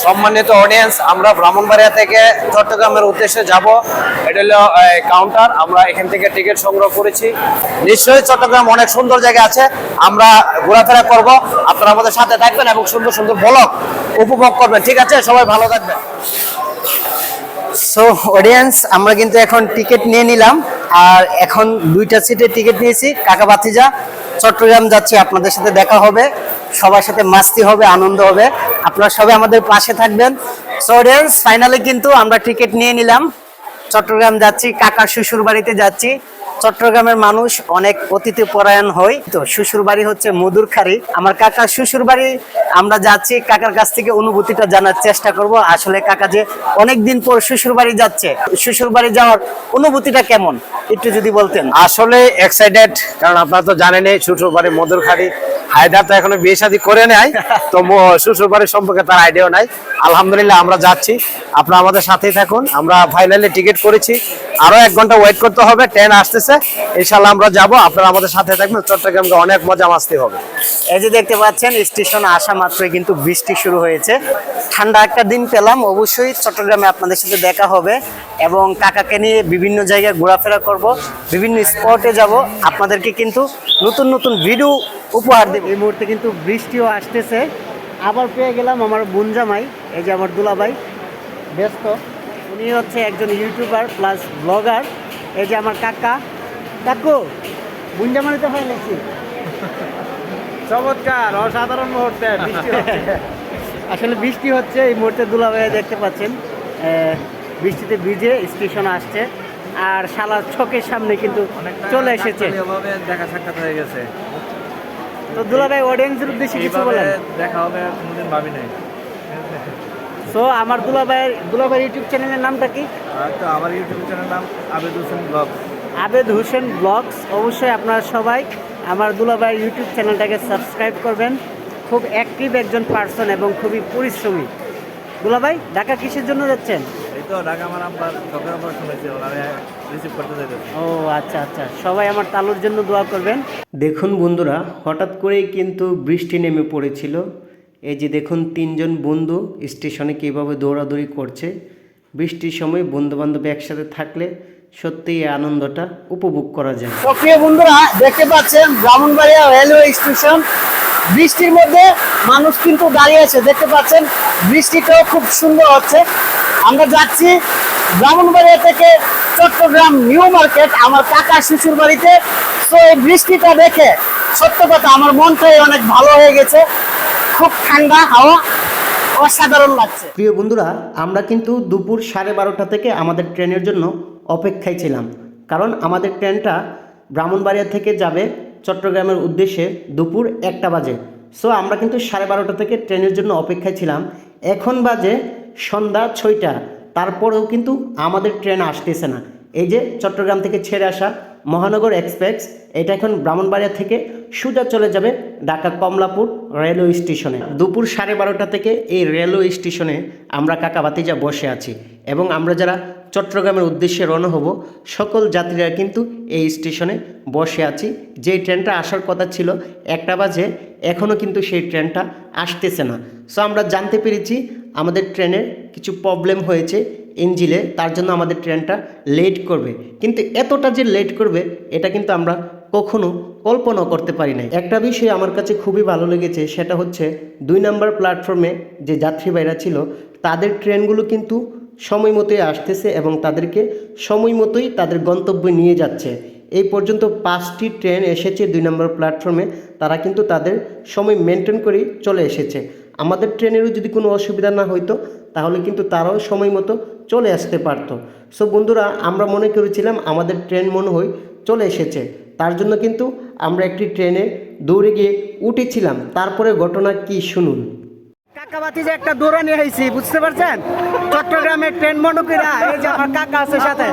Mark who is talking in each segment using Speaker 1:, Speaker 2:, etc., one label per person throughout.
Speaker 1: সম্মানিত অডিয়েন্স, আমরা ব্রাহ্মণবাড়িয়া থেকে চট্টগ্রামের উদ্দেশ্যে যাব। এটা হলো কাউন্টার। আমরা এখান থেকে টিকিট সংগ্রহ করেছি। নিশ্চয়ই চট্টগ্রাম অনেক সুন্দর জায়গা আছে, আমরা ঘোরাফেরা করব। আপনারা আমাদের সাথে থাকবেন এবং সুন্দর সুন্দর ব্লগ উপভোগ করবেন। ঠিক আছে, সবাই ভালো থাকবেন।
Speaker 2: সো অডিয়েন্স, আমরা কিন্তু এখন টিকিট নিয়ে নিলাম, আর এখন 2টা সিটের টিকিট নিয়েছি। কাকা ভাতিজা চট্টগ্রাম যাচ্ছি, আপনাদের সাথে দেখা হবে, সবার সাথে মাস্তি হবে, আনন্দ হবে। আপনারা সবাই আমাদের পাশে থাকবেন। সো অডিয়েন্স, ফাইনালি কিন্তু আমরা টিকিট নিয়ে নিলাম, চট্টগ্রাম যাচ্ছি, কাকার শ্বশুর বাড়িতে যাচ্ছি। চট্টগ্রামের মানুষ অনেক অতিথি পরায়ণ হয়, তো শ্বশুর বাড়ি হচ্ছে মধুরখারি। আমার কাকার শ্বশুর বাড়ি আমরা যাচ্ছি, কাকার কাছ থেকে অনুভূতিটা জানার চেষ্টা করব। আসলে কাকা যে অনেকদিন পর শ্বশুর বাড়ি যাচ্ছে, শ্বশুর বাড়ি যাওয়ার অনুভূতিটা কেমন একটু যদি বলতেন।
Speaker 1: আসলে এক্সাইটেড, কারণ আপনারা তো জানেনই শ্বশুর বাড়ি মধুরখারি। হায়দার তো এখনো বিয়ে শাদী করে নেয়, তো শ্বশুর বাড়ির সম্পর্কে তার আইডিয়া নাই। আলহামদুলিল্লাহ আমরা যাচ্ছি, আপনারা আমাদের সাথেই থাকুন। আমরা ফাইনালি টিকিট করেছি, আরো 1 ঘন্টা ওয়েট করতে হবে, ট্রেন আসতেছে, ইনশাল্লাহ আমরা যাব। আপনারা আমাদের সাথে থাকবেন, চট্টগ্রামকে অনেক মজা মাস্তি হবে।
Speaker 2: এই যে দেখতে পাচ্ছেন, স্টেশনে আসা মাত্রই কিন্তু বৃষ্টি শুরু হয়েছে। ঠান্ডা একটা দিন পেলাম, অবশ্যই চট্টগ্রামে আপনাদের সাথে দেখা হবে এবং কাকাকে নিয়ে বিভিন্ন জায়গায় ঘোরাফেরা করব, বিভিন্ন স্পটে যাব, আপনাদেরকে কিন্তু নতুন নতুন ভিডিও উপহার দেব। এই মুহূর্তে কিন্তু বৃষ্টিও আসতেছে। আবার পেয়ে গেলাম আমার বোনজামাই, এই যে আমার দুলাভাই ব্যস্ত, উনি হচ্ছে একজন ইউটিউবার প্লাস ব্লগার। এই যে আমার কাকা, কাকু বোনজামাই তো হয় নাকি?
Speaker 1: চমৎকার, অসাধারণ মুহূর্তে
Speaker 2: আসলে বৃষ্টি হচ্ছে এই মুহূর্তে, দুলাভাই দেখতে পাচ্ছেন বৃষ্টিতে ভিজে স্টেশনে আসছে, আর শালার চোখের সামনে কিন্তু চলে এসেছে।
Speaker 1: দেখা সাক্ষাৎ হয়ে গেছে,
Speaker 2: তো দুলাভাই অডিয়েন্সের উদ্দেশ্যে কিছু বলেন।
Speaker 1: দেখা হবে কোনোদিন ভাবি নাই।
Speaker 2: সো আমার দুলাভাই ইউটিউব চ্যানেলের নামটা কি?
Speaker 1: তো আমার ইউটিউব চ্যানেল নাম আবেদ হোসেন ব্লগ।
Speaker 2: আবেদ হোসেন ব্লগস। অবশ্যই আপনারা সবাই আমার দুলাভাই ইউটিউব চ্যানেলটাকে সাবস্ক্রাইব করবেন। খুব অ্যাক্টিভ একজন পার্সন এবং খুবই পরিশ্রমী। দুলাভাই ঢাকা কিসের জন্য যাচ্ছেন?
Speaker 1: এই তো ঢাকা আমার আব্বার ঢাকার অপারেশন হয়েছে, ওনারে রিসিভ করতে যাইতেছি।
Speaker 2: ও আচ্ছা আচ্ছা, সবাই আমার তালুর জন্য দোয়া করবেন। দেখুন বন্ধুরা, হঠাৎ করেই কিন্তু বৃষ্টি নেমে পড়েছিল। এই যে দেখুন 3জন বন্ধু স্টেশনে কীভাবে দৌড়াদৌড়ি করছে। বৃষ্টির সময় বন্ধুবান্ধব একসাথে থাকলে সত্যিই এই আনন্দটা উপভোগ করা যায়। প্রিয় বন্ধুরা, দেখতে পাচ্ছেন ব্রাহ্মণবাড়িয়া রেলওয়ে স্টেশন। বৃষ্টির মধ্যে মানুষ কিন্তু দাঁড়িয়ে আছে, দেখতে পাচ্ছেন বৃষ্টিটাও খুব সুন্দর হচ্ছে। আমরা যাচ্ছি ব্রাহ্মণবাড়িয়া থেকে চট্টগ্রাম নিউ মার্কেট, আমার কাকার শ্বশুর বাড়িতে। তো এই বৃষ্টিটা দেখে সত্য কথা আমার মনটাই অনেক ভালো হয়ে গেছে, খুব ঠান্ডা হাওয়া, অসাধারণ লাগছে। প্রিয় বন্ধুরা, আমরা কিন্তু দুপুর 12:30 থেকে আমাদের ট্রেনের জন্য অপেক্ষায় ছিলাম, কারণ আমাদের ট্রেনটা ব্রাহ্মণবাড়িয়া থেকে যাবে চট্টগ্রামের উদ্দেশ্যে দুপুর 1টা বাজে। সো আমরা কিন্তু 12:30 থেকে ট্রেনের জন্য অপেক্ষায় ছিলাম। এখন বাজে সন্ধ্যা 6টা, তারপরেও কিন্তু আমাদের ট্রেন আসতেছে না। এই যে চট্টগ্রাম থেকে ছেড়ে আসা মহানগর এক্সপ্রেস, এটা এখন ব্রাহ্মণবাড়িয়া থেকে সোজা চলে যাবে ঢাকা কমলাপুর রেলওয়ে স্টেশনে। দুপুর 12:30 থেকে এই রেলওয়ে স্টেশনে আমরা কাকা ভাতিজা বসে আছি, এবং আমরা যারা চট্টগ্রামের উদ্দেশ্যে রওনা হব সকল যাত্রীরা কিন্তু এই স্টেশনে বসে আছি। যেই ট্রেনটা আসার কথা ছিল 1টা বাজে, এখনও কিন্তু সেই ট্রেনটা আসতেছে না। সো আমরা জানতে পেরেছি আমাদের ট্রেনের কিছু প্রবলেম হয়েছে ইঞ্জিনে, তার জন্য আমাদের ট্রেনটা লেট করবে। কিন্তু এতটা যে লেট করবে এটা কিন্তু আমরা কখনো কল্পনাও করতে পারি নাই। একটা বিষয় আমার কাছে খুবই ভালো লেগেছে, সেটা হচ্ছে 2 নম্বর প্ল্যাটফর্মে যে যাত্রীবাহীরা ছিল তাদের ট্রেনগুলো কিন্তু সময় মতোই আসতেছে এবং তাদেরকে সময় মতোই তাদের গন্তব্যে নিয়ে যাচ্ছে। এই পর্যন্ত 5টি ট্রেন এসেছে 2 নম্বর প্ল্যাটফর্মে, তারা কিন্তু তাদের সময় মেনটেন করেই চলে এসেছে। আমাদের ট্রেনেরও যদি কোনো অসুবিধা না হইতো তাহলে কিন্তু তারাও সময় মতো চলে আসতে পারতো। সো বন্ধুরা, আমরা মনে করেছিলাম আমাদের ট্রেন মনে হয় চলে এসেছে, তার জন্য কিন্তু আমরা একটি ট্রেনে দৌড়ে গিয়ে উঠেছিলাম। তারপরে ঘটনা কি শুনুন। কাকা ভাতিজা একটা দৌড়ানি হয়েছি, বুঝতে পারছেন? চট্টগ্রামের ট্রেন মন্ডপীরা, এই যে আমার কাকা আছে সাথে।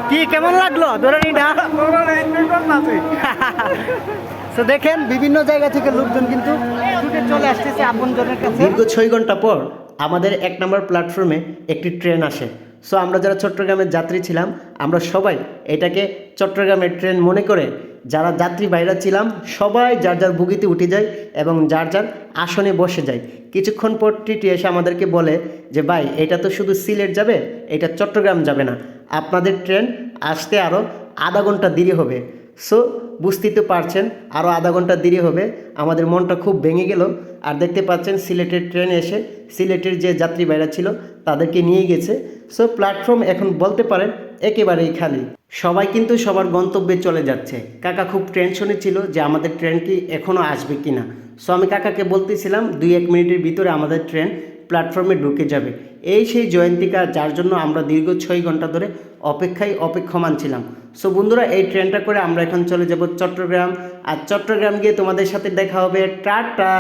Speaker 2: কি কেমন লাগলো দৌড়ানিটা? তো দেখেন বিভিন্ন জায়গা থেকে লোকজন কিন্তু ছুটে চলে আসতেছে আপনজনের কাছে। দীর্ঘ 6 ঘন্টা পর আমাদের 1 নম্বর প্ল্যাটফর্মে একটি ট্রেন আসে। সো আমরা যারা চট্টগ্রামের যাত্রী ছিলাম আমরা সবাই এটাকে চট্টগ্রামের ট্রেন মনে করে যারা যাত্রী বাইরা ছিলাম সবাই যার যার বগিতে উঠে যায় এবং যার যার আসনে বসে যায়। কিছুক্ষণ পর টিটি এসে আমাদেরকে বলে যে ভাই এটা তো শুধু সিলেট যাবে, এটা চট্টগ্রাম যাবে না, আপনাদের ট্রেন আসতে আরও আধা ঘন্টা দেরি হবে। সো বুঝতেই তো পারছেন আরও আধা ঘন্টা দেরি হবে, আমাদের মনটা খুব ভেঙে গেল। আর দেখতে পাচ্ছেন সিলেটের ট্রেন এসে সিলেটের যে যাত্রী বাইরা ছিল তাদেরকে নিয়ে গেছে। সো প্ল্যাটফর্ম এখন বলতে পারেন একেবারেই খালি, সবাই কিন্তু সবার গন্তব্যে চলে যাচ্ছে। কাকা খুব টেনশনে ছিল যে আমাদের ট্রেন কি এখনও আসবে কি না। সো আমি কাকাকে বলতেছিলাম 2-1 মিনিটের ভিতরে আমাদের ট্রেন প্ল্যাটফর্মে ঢুকে যাবে। এই সেই জয়ন্তিকা যার জন্য আমরা দীর্ঘ 6 ঘন্টা ধরে অপেক্ষমান ছিলাম। সো বন্ধুরা এই ট্রেনটা করে আমরা এখন চলে যাব চট্টগ্রাম, আর চট্টগ্রাম গিয়ে তোমাদের সাথে দেখা হবে। টাটা।